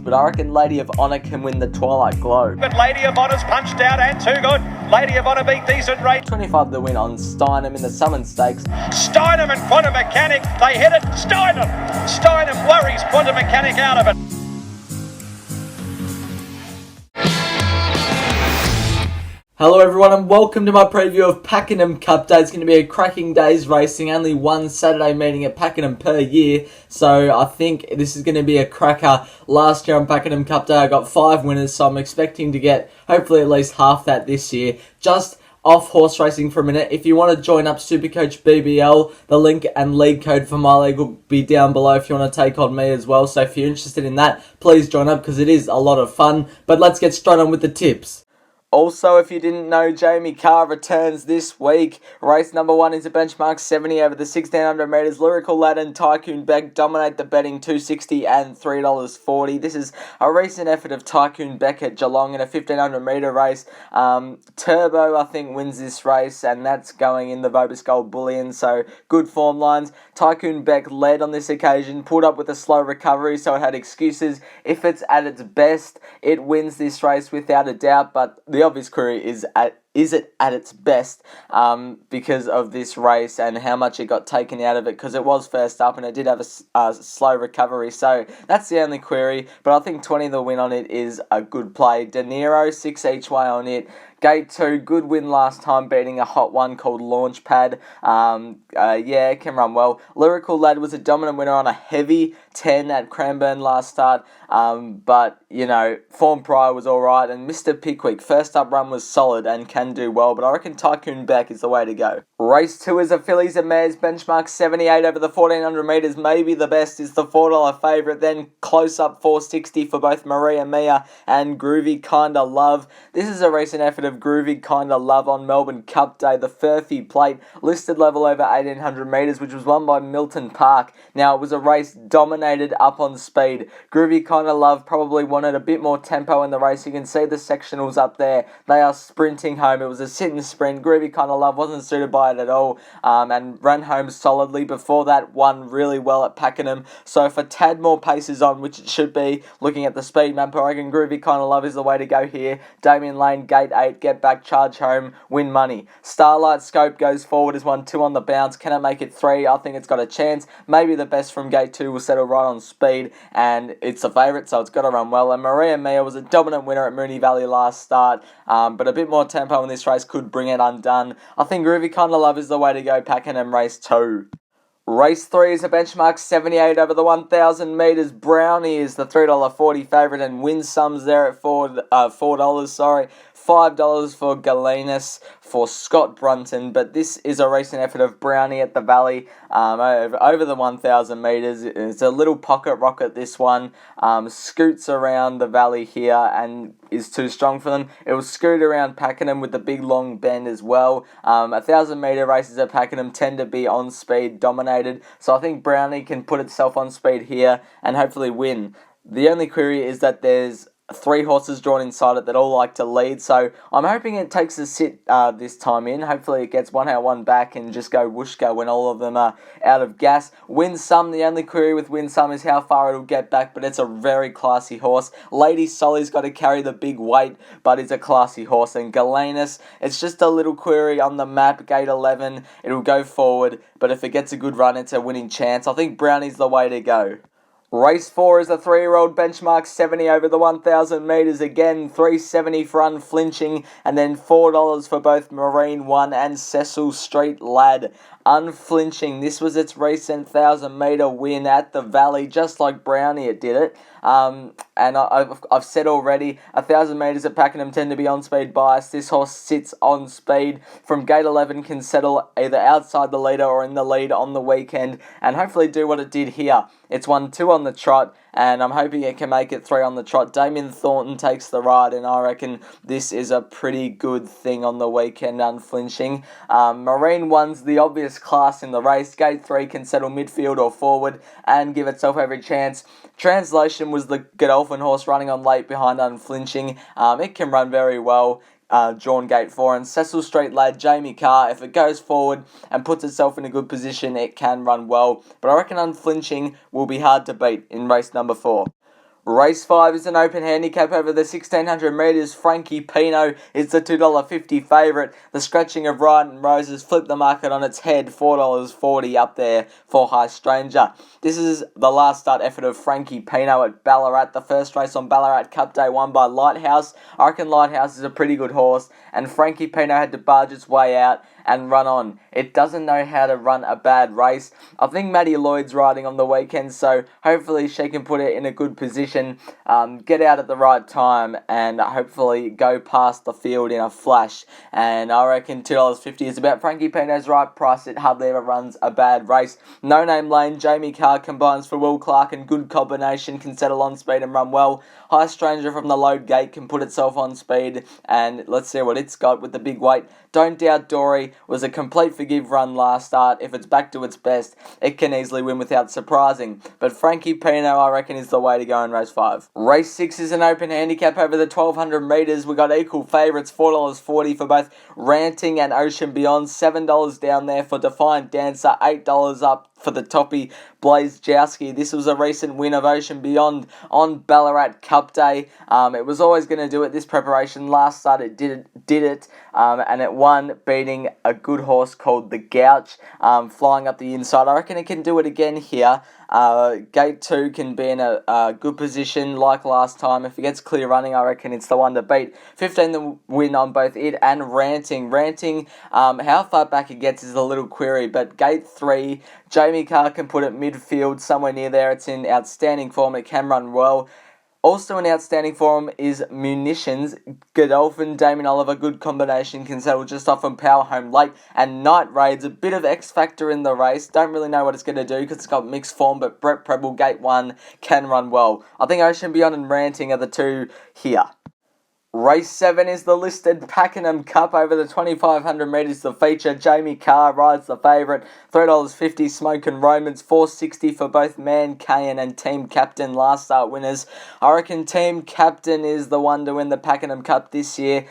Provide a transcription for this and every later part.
but I reckon Lady of Honor can win the Twilight Glow. But Lady of Honor's punched out and too good. Lady of Honor beat decent rate. 25 the win on Steinem in the Summon Stakes. Steinem and Quantum Mechanic, they hit it. Steinem worries Quantum Mechanic out of it. Hello everyone and welcome to my preview of Pakenham Cup Day. It's going to be a cracking day's racing, only one Saturday meeting at Pakenham per year, so I think this is going to be a cracker. Last year on Pakenham Cup Day I got 5 winners, so I'm expecting to get hopefully at least half that this year. Just off horse racing for a minute, if you want to join up Supercoach BBL, the link and league code for my league will be down below if you want to take on me as well, so if you're interested in that, please join up because it is a lot of fun. But let's get straight on with the tips. Also, if you didn't know, Jamie Carr returns this week. Race number 1 is a benchmark 70 over the 1600 metres. Lyrical Lad and Tycoon Beck dominate the betting, $2.60 and $3.40. This is a recent effort of Tycoon Beck at Geelong in a 1500 metre race. TURBEAU, I think, wins this race, and that's going in the Vobis Gold Bullion, so good form lines. Tycoon Beck led on this occasion, pulled up with a slow recovery, so it had excuses. If it's at its best, it wins this race without a doubt, but the obvious query is it at its best because of this race and how much it got taken out of it, because it was first up and it did have a slow recovery, so that's the only query. But I think 20 the win on it is a good play. De Niro 6 each way on it. Gate 2, good win last time, beating a hot one called Launchpad. Yeah, it can run well. Lyrical Lad was a dominant winner on a heavy 10 at Cranbourne last start. But, you know, form prior was alright. And Mr. Pickwick, first up run was solid and can do well. But I reckon Tycoon Beck is the way to go. Race 2 is a fillies and mares benchmark 78 over the 1400 metres. Maybe the best is the $4 favourite. Then close up $4.60 for both MARIAMIA and GROOVY Kinda Love. This is a recent effort of GROOVY Kinda Love on Melbourne Cup Day. The Furphy Plate, listed level over 1800 metres, which was won by Milton Park. Now, it was a race dominated up on speed. GROOVY Kinda Love probably wanted a bit more tempo in the race. You can see the sectionals up there. They are sprinting home. It was a sit and sprint. GROOVY Kinda Love wasn't suited by it at all and ran home solidly. Before that, won really well at Pakenham. So if a tad more pace is on, which it should be, looking at the speed map, I reckon GROOVY Kinda Love is the way to go here. Damien Lane, gate 8, get back, charge home, win money. Starlight Scope goes forward, has won 2 on the bounce. Can it make it 3? I think it's got a chance. Maybe the best from gate 2 will settle right on speed, and it's a favourite, so it's got to run well. And MARIAMIA was a dominant winner at Moonee Valley last start, but a bit more tempo in this race could bring it undone. I think Groovy Kinda Love is the way to go. Pakenham race 2. Race 3 is a benchmark 78 over the 1,000 metres. Brownie is the $3.40 favourite and win sums there at $4. $5 for Galenas for Scott Brunton, but this is a recent effort of Brownie at the Valley over the 1,000 metres. It's a little pocket rocket, this one. Scoots around the Valley here and is too strong for them. It will scoot around Pakenham with the big long bend as well. 1,000 metre races at Pakenham tend to be on speed dominated, so I think Brownie can put itself on speed here and hopefully win. The only query is that there's 3 horses drawn inside it that all like to lead, so I'm hoping it takes a sit this time in. Hopefully it gets one out, one back and just go whooshka when all of them are out of gas. Win Some, the only query with Win Some is how far it'll get back, but it's a very classy horse. Lady Solly's got to carry the big weight, but it's a classy horse. And Galenas, it's just a little query on the map, gate 11, it'll go forward, but if it gets a good run, it's a winning chance. I think Brownie's the way to go. Race 4 is a 3-year-old benchmark 70 over the 1,000 metres. Again, $3.70 for Unflinching, and then $4 for both Marine 1 and Cecil Street Lad. Unflinching, this was its recent 1,000 metre win at the Valley, just like Brownie it did it. And I've said already, 1,000 metres at Pakenham tend to be on-speed bias. This horse sits on speed. From gate 11 can settle either outside the leader or in the lead on the weekend and hopefully do what it did here. It's won 2 on the trot, and I'm hoping it can make it 3 on the trot. Damien Thornton takes the ride, and I reckon this is a pretty good thing on the weekend, Unflinching. Marine 1's the obvious class in the race. Gate 3 can settle midfield or forward and give itself every chance. Translation was the Godolphin horse running on late behind Unflinching. It can run very well. Drawn gate 4, and Cecil Street Lad, Jamie Carr, if it goes forward and puts itself in a good position, it can run well, but I reckon Unflinching will be hard to beat in race number 4. Race 5 is an open handicap over the 1600 metres. Frankie PINOT is the $2.50 favourite. The scratching of RAINE Roses flipped the market on its head, $4.40 up there for High Stranger. This is the last start effort of Frankie PINOT at Ballarat. The first race on Ballarat Cup Day won by Lighthouse. I reckon Lighthouse is a pretty good horse, and Frankie PINOT had to barge its way out and run on. It doesn't know how to run a bad race. I think Maddie Lloyd's riding on the weekend, so hopefully she can put it in a good position, get out at the right time, and hopefully go past the field in a flash. And I reckon $2.50 is about Frankie PINOT's right price. It hardly ever runs a bad race. No Name Lane, Jamie Carr combines for Will Clark, and good combination, can settle on speed and run well. High Stranger from the load gate can put itself on speed, and let's see what it's got with the big weight. Don't Doubt Dory was a complete forgive run last start. If it's back to its best, it can easily win without surprising. But Frankie PINOT, I reckon, is the way to go in race 5. Race 6 is an open handicap over the 1200 metres. We got equal favourites, $4.40 for both Ranting and Ocean Beyond, $7 down there for Defiant Dancer, $8 up for the toppy Blaze Jowski. This was a recent win of Ocean Beyond on Ballarat Cup Day. It was always going to do it this preparation. Last start it did it, and it won, beating a good horse called the Gouch, flying up the inside. I reckon it can do it again here. Gate 2 can be in a good position like last time. If it gets clear running, I reckon it's the one to beat. 15 the win on both it and Ranting. Ranting, how far back it gets is a little query, but Gate 3, Jamie Carr can put it midfield, somewhere near there. It's in outstanding form. It can run well. Also in outstanding form is Munitions. Godolphin, Damien Oliver, good combination, can settle just off from Power Home Late. And Night Raid's a bit of X factor in the race. Don't really know what it's going to do because it's got mixed form, but Brett Preble, Gate 1, can run well. I think Ocean Beyond and Ranting are the two here. Race 7 is the listed Pakenham Cup over the 2500 metres. The feature, Jamie Carr rides the favourite, $3.50 Smokin' Romans, $4.60 for both Man Cayan and Team Captain last start winners. I reckon Team Captain is the one to win the Pakenham Cup this year.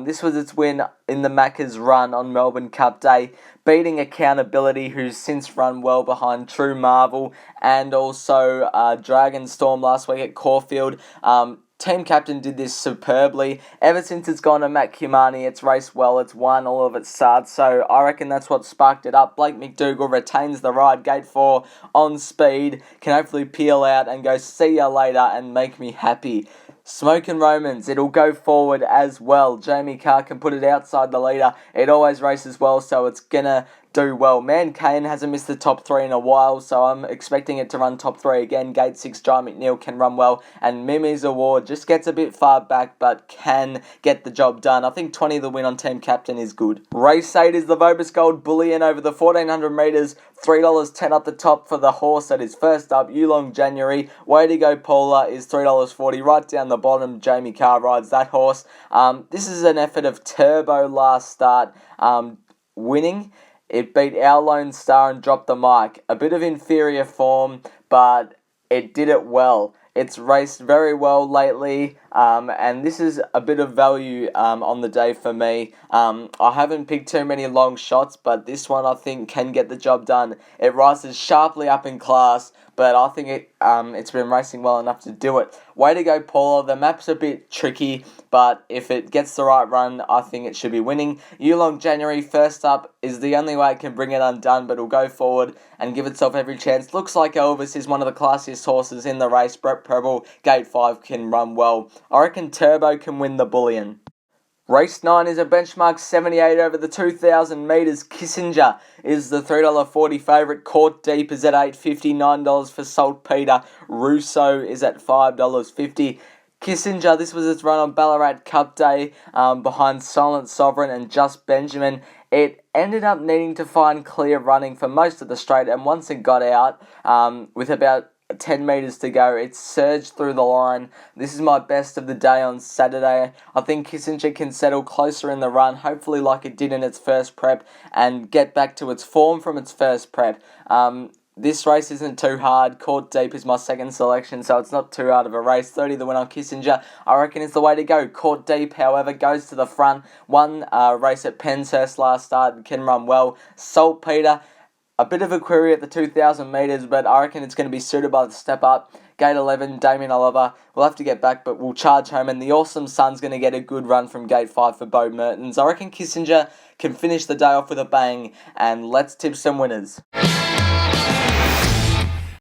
This was its win in the Macca's run on Melbourne Cup Day, beating Accountability, who's since run well behind True Marvel, and also Dragon Storm last week at Caulfield. Team Captain did this superbly. Ever since it's gone to Matt Cumani, it's raced well, it's won all of its starts, so I reckon that's what sparked it up. Blake McDougall retains the ride, Gate 4 on speed, can hopefully peel out and go see ya later and make me happy. Smokin' Romans, it'll go forward as well. Jamie Carr can put it outside the leader. It always races well, so it's gonna do well. Man Cayan hasn't missed the top 3 in a while, so I'm expecting it to run top 3 again. Gate 6, John McNeil can run well, and Mimi's Award just gets a bit far back, but can get the job done. I think 20 the win on Team Captain is good. Race 8 is the Vobis Gold Bullion over the 1400 metres, $3.10 up the top for the horse that is first up, Yulong January. Way to go Paula is $3.40, right down the bottom. Jamie Carr rides that horse. This is an effort of TURBEAU last start, winning. It beat Our Lone Star and dropped the mic. A bit of inferior form, but it did it well. It's raced very well lately, and this is a bit of value on the day for me. I haven't picked too many long shots, but this one I think can get the job done. It rises sharply up in class, but I think it's been racing well enough to do it. Way to go, Paula. The map's a bit tricky, but if it gets the right run, I think it should be winning. Yulong January, first up, is the only way it can bring it undone, but it'll go forward and give itself every chance. Looks like Elvis is one of the classiest horses in the race. Brett Preble, Gate 5, can run well. I reckon TURBEAU can win the Bullion. Race 9 is a benchmark 78 over the 2,000 metres. Kissinger is the $3.40 favourite. Court Deep is at $8.50, $9 for Saltpeter. Russo is at $5.50. Kissinger, this was its run on Ballarat Cup Day behind Silent Sovereign and Just Benjamin. It ended up needing to find clear running for most of the straight, and once it got out with about 10 metres to go, it surged through the line. This is my best of the day on Saturday. I think Kissinger can settle closer in the run, hopefully like it did in its first prep, and get back to its form from its first prep. This race isn't too hard. Court Deep is my second selection, so it's not too hard of a race. 30 the win on Kissinger, I reckon it's the way to go. Court Deep, however, goes to the front. One race at Penshurst last start, can run well. Saltpeter, a bit of a query at the 2,000 metres, but I reckon it's going to be suited by the step up. Gate 11, Damien Oliver. We'll have to get back, but we'll charge home. And the Awesome Sun's going to get a good run from Gate 5 for Bo Mertens. I reckon Kissinger can finish the day off with a bang. And let's tip some winners.